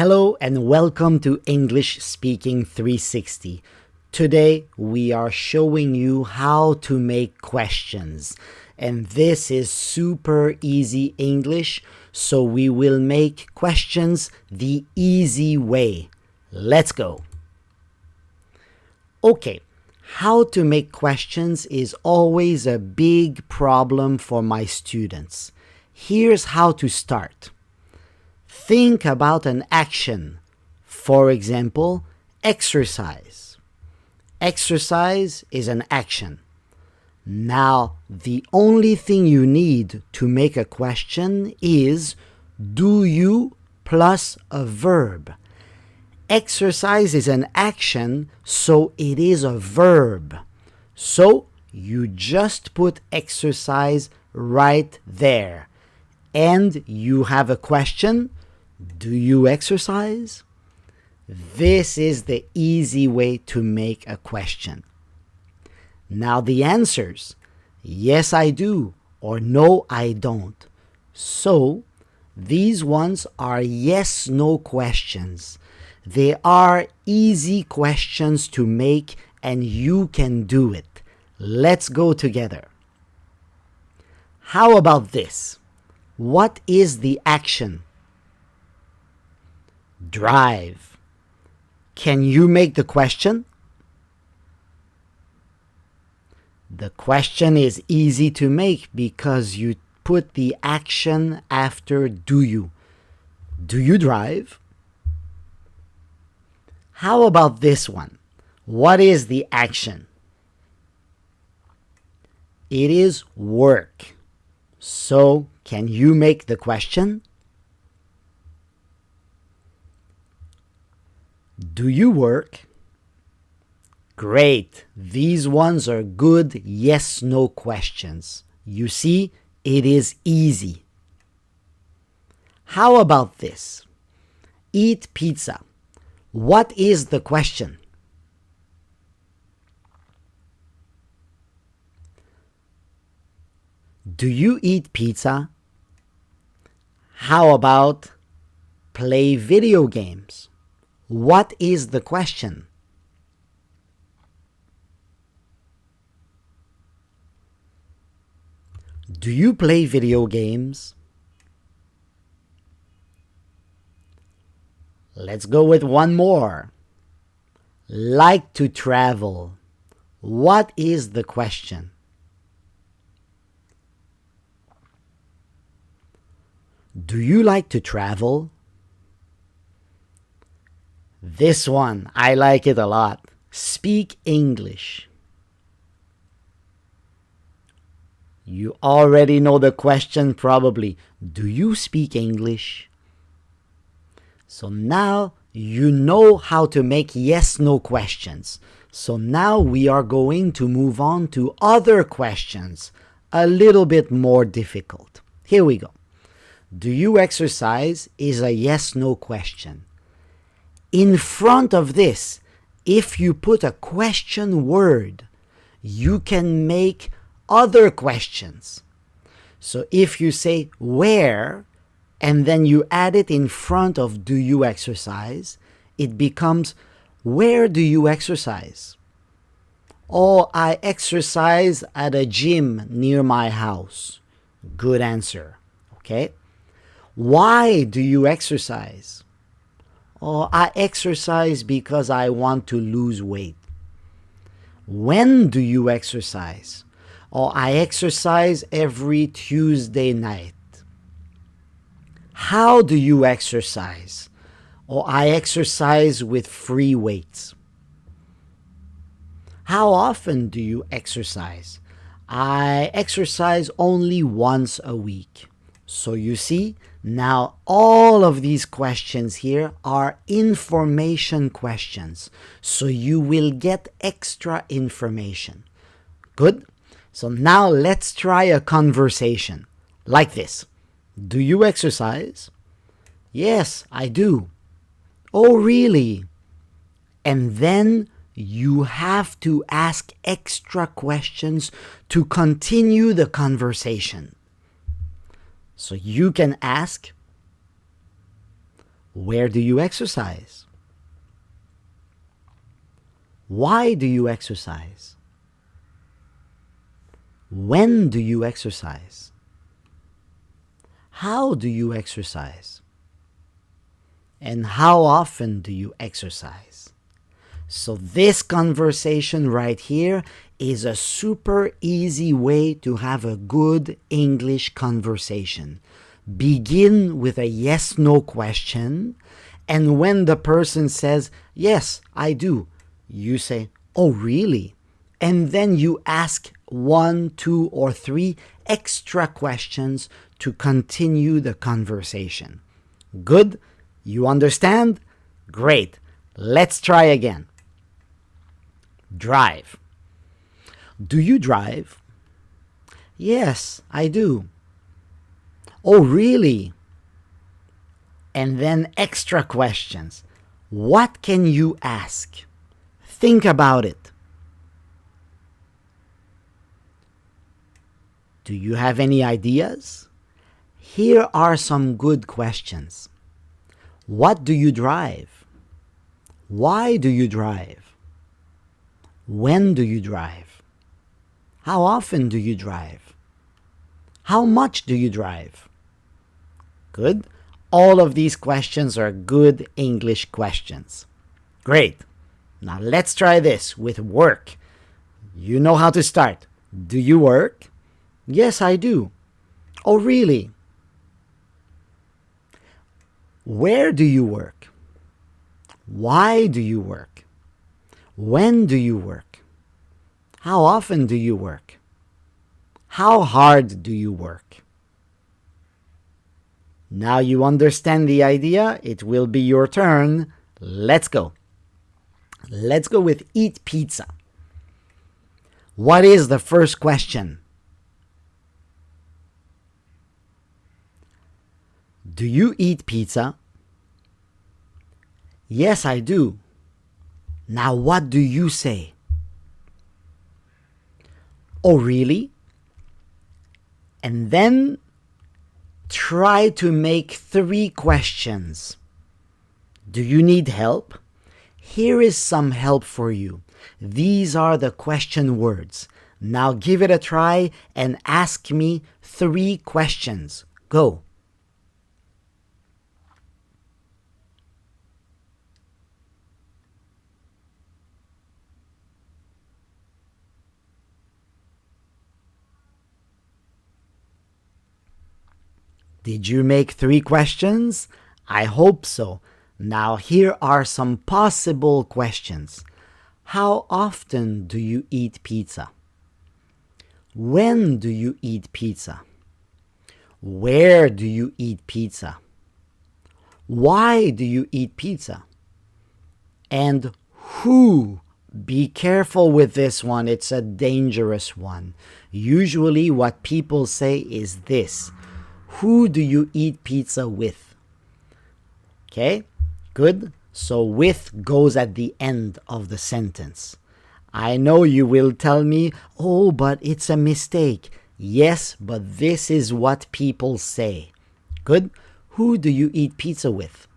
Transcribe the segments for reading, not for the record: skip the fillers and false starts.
Hello and welcome to English Speaking 360. Today we are showing you how to make questions. And this is super easy English, so we will make questions the easy way. Let's go. Okay, how to make questions is always a big problem for my students. Here's how to start. Think about an action. For example, exercise. Exercise is an action. Now, the only thing you need to make a question is do you plus a verb. Exercise is an action, so it is a verb. So, you just put exercise right there. And you have a question. Do you exercise? This is the easy way to make a question. Now the answers, yes I do or no I don't. So these ones are yes/no questions. They are easy questions to make and you can do it. Let's go together. How about this? What is the action? Drive. Can you make the question? The question is easy to make because you put the action after do you. Do you drive? How about this one? What is the action? It is work. So, can you make the question? Do you work? Great. These ones are good yes/no questions. You see, it is easy. How about this? Eat pizza. What is the question? Do you eat pizza? How about play video games? What is the question? Do you play video games? Let's go with one more. Like to travel. What is the question? Do you like to travel? This one, I like it a lot. Speak English. You already know the question probably. Do you speak English? So now you know how to make yes/no questions. So now we are going to move on to other questions, a little bit more difficult. Here we go. Do you exercise is a yes/no question. In front of this, if you put a question word, you can make other questions. So if you say where, and then you add it in front of do you exercise, it becomes where do you exercise? Oh, I exercise at a gym near my house. Good answer. Okay. Why do you exercise? Oh, I exercise because I want to lose weight. When do you exercise? Oh, I exercise every Tuesday night. How do you exercise? Oh, I exercise with free weights. How often do you exercise? I exercise only once a week. So you see, now all of these questions here are information questions. So you will get extra information. Good? So now let's try a conversation like this. Do you exercise? Yes, I do. Oh, really? And then you have to ask extra questions to continue the conversation. So you can ask, Where do you exercise? Why do you exercise? When do you exercise? How do you exercise? And how often do you exercise? So this conversation right here is a super easy way to have a good English conversation. Begin with a yes/no question, and when the person says, yes, I do, you say, oh, really? And then you ask 1, 2, or 3 extra questions to continue the conversation. Good? You understand? Great. Let's try again. Drive. Do you drive? Yes, I do. Oh, really? And then extra questions. What can you ask? Think about it. Do you have any ideas? Here are some good questions. What do you drive? Why do you drive? When do you drive? How often do you drive? How much do you drive? Good. All of these questions are good English questions. Great. Now let's try this with work. You know how to start. Do you work? Yes, I do. Oh, really? Where do you work? Why do you work? When do you work? How often do you work? How hard do you work? Now you understand the idea. It will be your turn. Let's go. Let's go with eat pizza. What is the first question? Do you eat pizza? Yes, I do. Now what do you say? Oh, really? And then try to make 3 questions. Do you need help? Here is some help for you. These are the question words. Now give it a try and ask me 3 questions. Go. Did you make 3 questions? I hope so. Now here are some possible questions. How often do you eat pizza? When do you eat pizza? Where do you eat pizza? Why do you eat pizza? And who? Be careful with this one. It's a dangerous one. Usually what people say is this. Who do you eat pizza with? Okay, good. So with goes at the end of the sentence. I know you will tell me, oh, but it's a mistake. Yes, but this is what people say. Good. Who do you eat pizza with?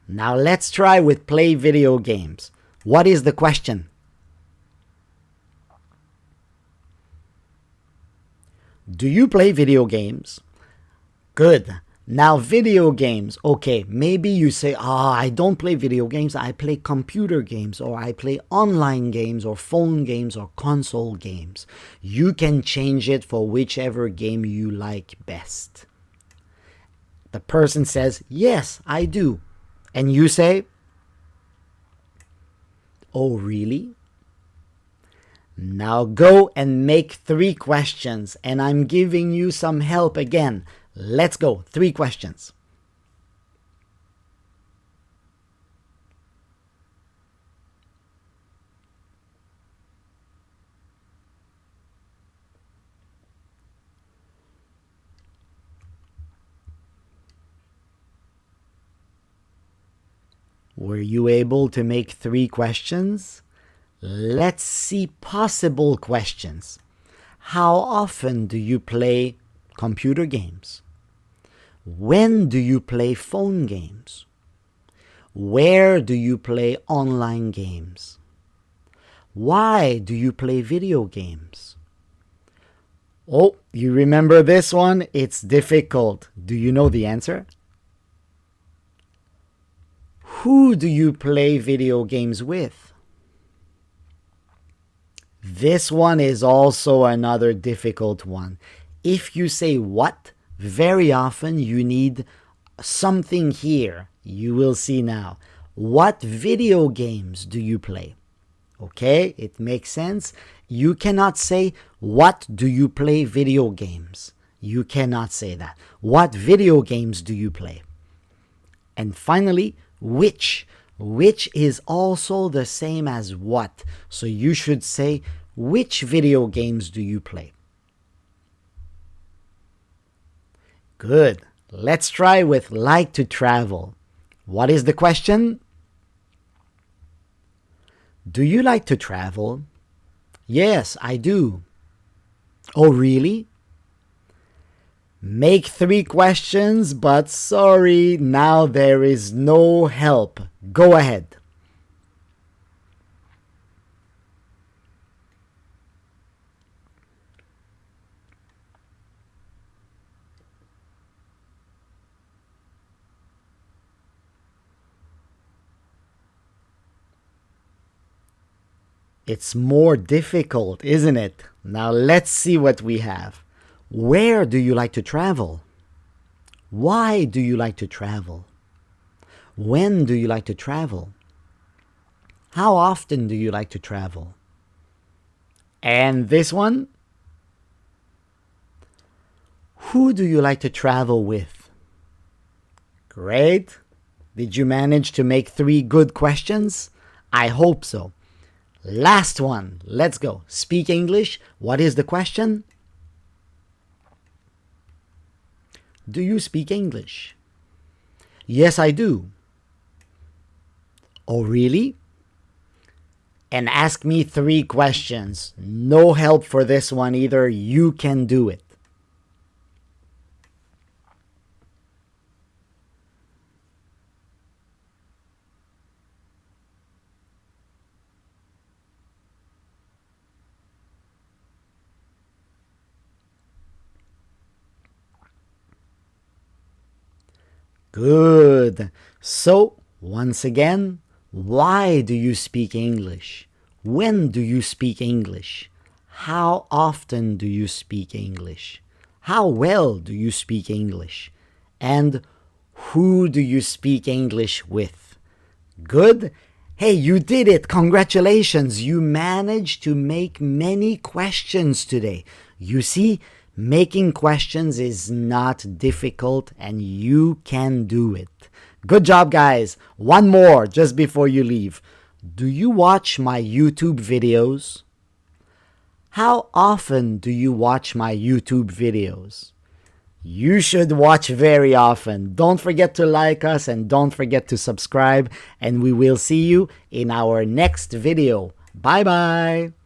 Now let's try with play video games. What is the question? Do you play video games? Good. Now video games. Okay, maybe you say, I don't play video games. I play computer games, or I play online games, or phone games, or console games. You can change it for whichever game you like best. The person says, yes, I do. And you say, oh, really? Now go and make 3 questions, and I'm giving you some help again. Let's go. 3 questions. Were you able to make 3 questions? Let's see possible questions. How often do you play computer games? When do you play phone games? Where do you play online games? Why do you play video games? Oh, you remember this one? It's difficult. Do you know the answer? Who do you play video games with? This one is also another difficult one. If you say what, very often you need something here. You will see now. What video games do you play? Okay, it makes sense. You cannot say, what do you play video games? You cannot say that. What video games do you play? And finally, which. Which is also the same as what. So you should say, which video games do you play? Good. Let's try with like to travel. What is the question? Do you like to travel? Yes, I do. Oh, really? Make 3 questions, but sorry, now there is no help. Go ahead. It's more difficult, isn't it? Now let's see what we have. Where do you like to travel? Why do you like to travel? When do you like to travel? How often do you like to travel? And this one? Who do you like to travel with? Great. Did you manage to make 3 good questions? I hope so. Last one. Let's go. Speak English. What is the question? Do you speak English? Yes, I do. Oh, really? And ask me 3 questions. No help for this one either. You can do it. Good. So, once again, why do you speak English? When do you speak English? How often do you speak English? How well do you speak English? And who do you speak English with? Good. Hey, you did it. Congratulations. You managed to make many questions today. You see, making questions is not difficult and you can do it. Good job, guys. One more just before you leave. Do you watch my YouTube videos? How often do you watch my YouTube videos? You should watch very often. Don't forget to like us and don't forget to subscribe, and we will see you in our next video. Bye-bye.